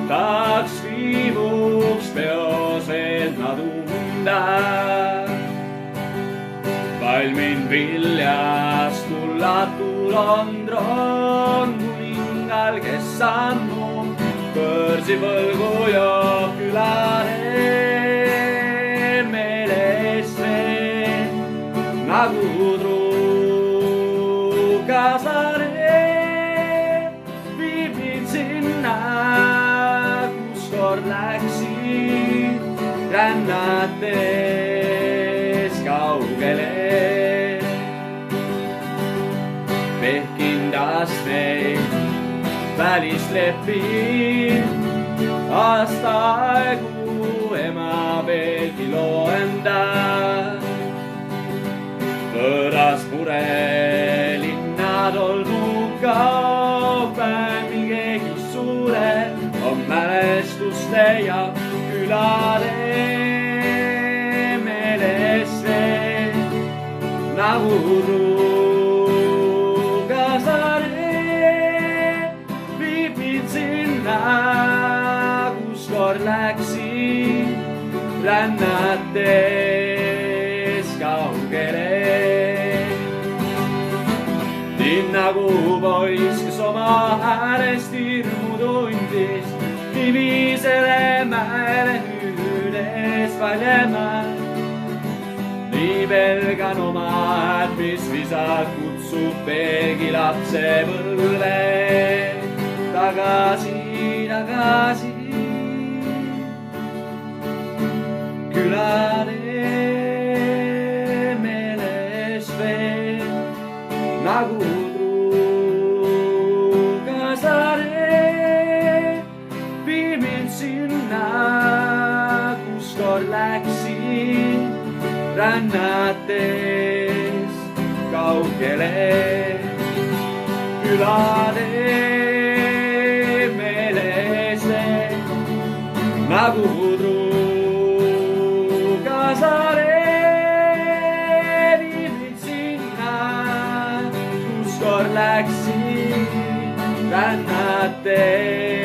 tahaks viivuks peos veel tunda. Valmin viljas kullatul on troon kuningal, kes sammu kõrsi võlgu joob külare meeles veel nagu truukasare. Viib mind sinna, kus kord läksin rännates kaugele. Vehkin astmeid välist lepin, aastaaegu ema veelgi loenda. Võõras purelinnad olgu kaugpäev, mil keegi suurem on mälestuste ja külade meeles veel nagu truukasare. Viib mind sinna, kus kord läksin rännates kaugele. Nii nagu poiss, kes oma äärest hirmu tundis, nimisele mäele hüüdes valjema. Nii pelgan oma häält, mis visalt kutsub veelgi lapsepõlve tagasi, tagasi külade meeles veel nagu truukasare. Viib mind sinna, kus kord läksin rännates kaugele. Külade meeles veel nagu truukasare. Viib mind sinna, kus kord läksin rännates